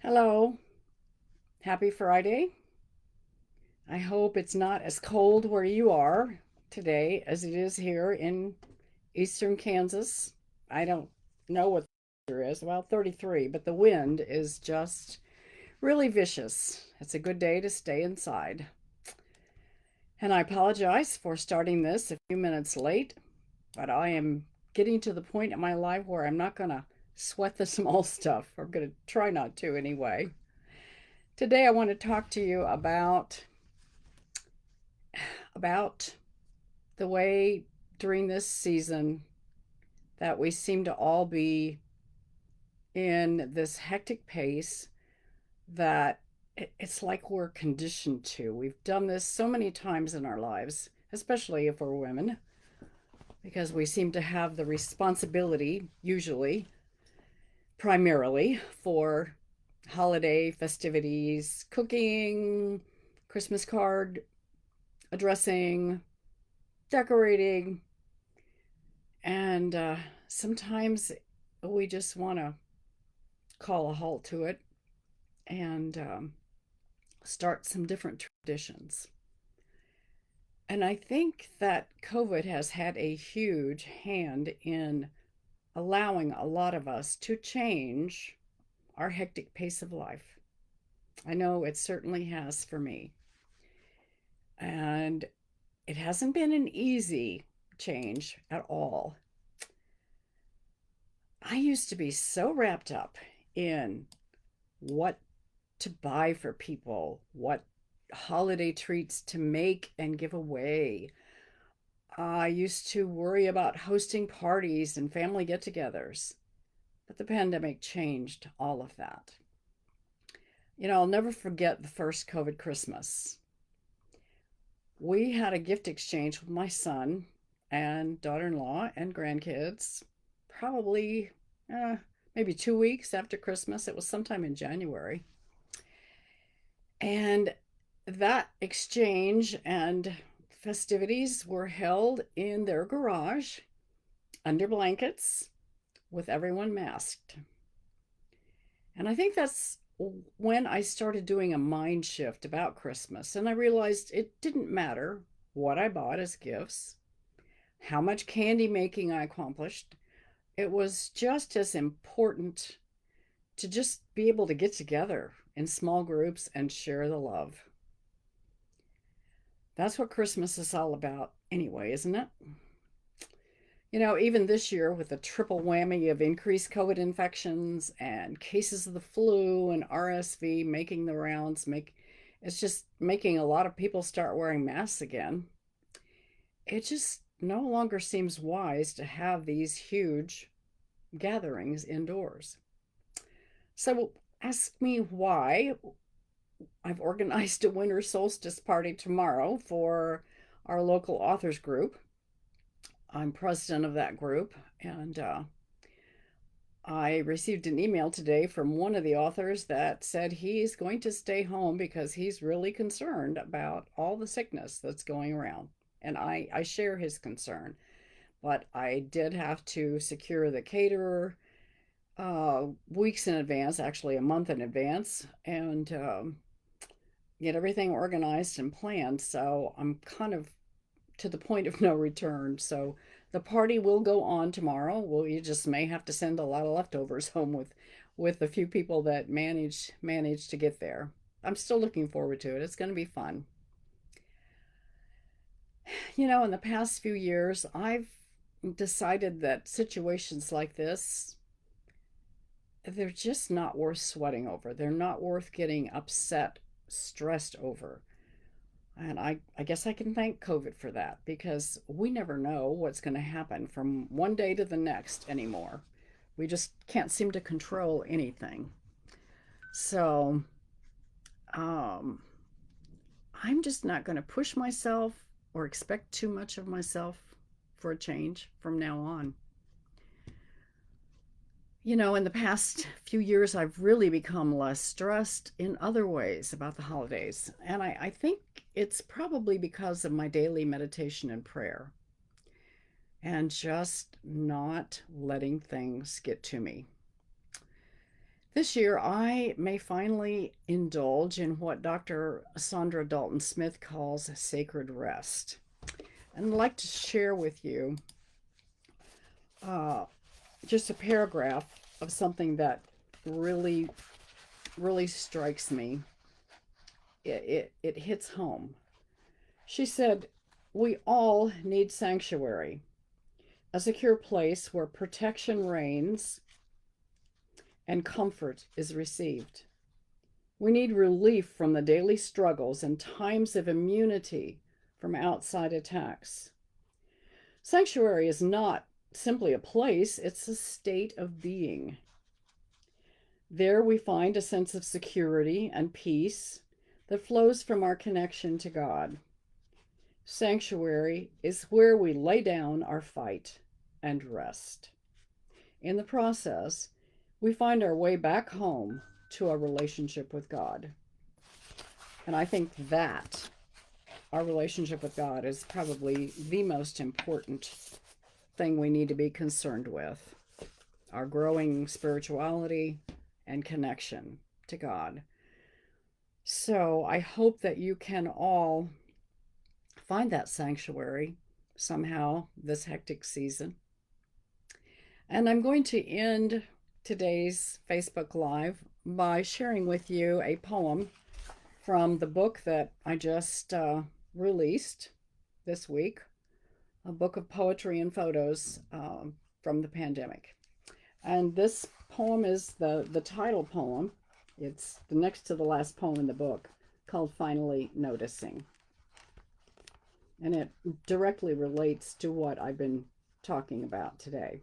Hello, happy Friday. I hope it's not as cold where you are today as it is here in eastern Kansas. I don't know what the temperature is, about 33, but the wind is just really vicious. It's a good day to stay inside. And I apologize for starting this a few minutes late, but I am getting to the point in my life where I'm not going to sweat the small stuff. I'm going to try not to anyway. Today I want to talk to you about the way during this season that we seem to all be in this hectic pace that it's like we're conditioned to. We've done this so many times in our lives, especially if we're women, because we seem to have the responsibility, usually, primarily, for holiday festivities, cooking, Christmas card addressing, decorating, and sometimes we just want to call a halt to it and start some different traditions. And I think that COVID has had a huge hand in allowing a lot of us to change our hectic pace of life. I know it certainly has for me. And it hasn't been an easy change at all. I used to be so wrapped up in what to buy for people, what holiday treats to make and give away. I used to worry about hosting parties and family get togethers, but the pandemic changed all of that. I'll never forget the first COVID Christmas. We had a gift exchange with my son and daughter in law and grandkids, probably uh, maybe 2 weeks after Christmas. It was sometime in January. And that exchange and festivities were held in their garage under blankets with everyone masked. And I think that's when I started doing a mind shift about Christmas. And I realized it didn't matter what I bought as gifts, how much candy making I accomplished. It was just as important to just be able to get together in small groups and share the love. That's what Christmas is all about, anyway, isn't it? Even this year with the triple whammy of increased COVID infections and cases of the flu and RSV making the rounds, it's just making a lot of people start wearing masks again. It just no longer seems wise to have these huge gatherings indoors. So ask me why I've organized a winter solstice party tomorrow for our local authors group. I'm president of that group, and I received an email today from one of the authors that said he's going to stay home because he's really concerned about all the sickness that's going around. And I share his concern, but I did have to secure the caterer weeks in advance, actually a month in advance, and get everything organized and planned. So I'm kind of to the point of no return. So the party will go on tomorrow. Well, you just may have to send a lot of leftovers home with a few people that managed to get there. I'm still looking forward to it. It's going to be fun. In the past few years, I've decided that situations like this, they're just not worth sweating over. They're not worth getting upset, stressed over. And I guess I can thank COVID for that because we never know what's going to happen from one day to the next anymore. We just can't seem to control anything. So um, I'm just not going to push myself or expect too much of myself for a change from now on. In the past few years, I've really become less stressed in other ways about the holidays. And I think it's probably because of my daily meditation and prayer and just not letting things get to me. This year, I may finally indulge in what Dr. Sandra Dalton Smith calls sacred rest. And I'd like to share with you uh, just a paragraph of something that really, really strikes me. It hits home. She said, "We all need sanctuary, a secure place where protection reigns and comfort is received. We need relief from the daily struggles and times of immunity from outside attacks. Sanctuary is not simply a place, it's a state of being. There we find a sense of security and peace that flows from our connection to God. Sanctuary is where we lay down our fight and rest. In the process, we find our way back home to a relationship with God." And I think that our relationship with God is probably the most important thing we need to be concerned with, our growing spirituality and connection to God. So I hope that you can all find that sanctuary somehow this hectic season. And I'm going to end today's Facebook Live by sharing with you a poem from the book that I just released this week, a book of poetry and photos from the pandemic. And this poem is the title poem. It's the next to the last poem in the book, called Finally Noticing. And it directly relates to what I've been talking about today.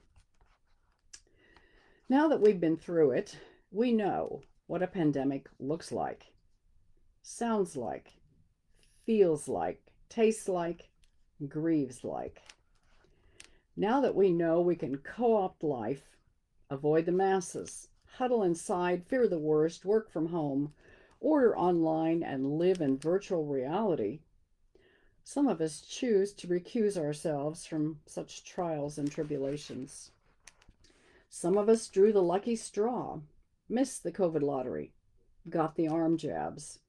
Now that we've been through it, we know what a pandemic looks like, sounds like, feels like, tastes like, grieves like. Now that we know we can co-opt life, avoid the masses, huddle inside, fear the worst, work from home, order online, and live in virtual reality, some of us choose to recuse ourselves from such trials and tribulations. Some of us drew the lucky straw, missed the COVID lottery, got the arm jabs,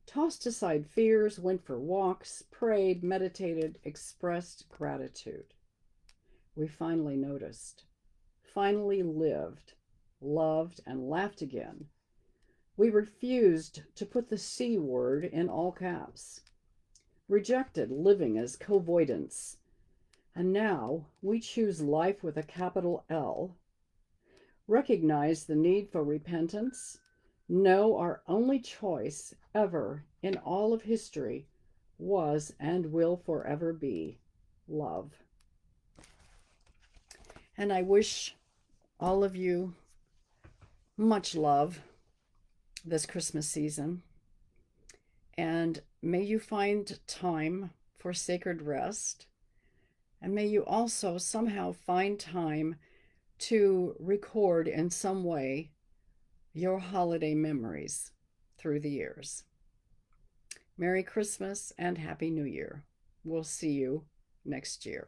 tossed aside fears, went for walks, prayed, meditated, expressed gratitude. We finally noticed, finally lived, loved, and laughed again. We refused to put the C word in all caps, rejected living as coavoidance, and now we choose life with a capital L, recognize the need for repentance, know our only choice ever in all of history was and will forever be love. And I wish all of you much love this Christmas season. And may you find time for sacred rest. And may you also somehow find time to record in some way your holiday memories through the years. Merry Christmas and Happy New Year. We'll see you next year.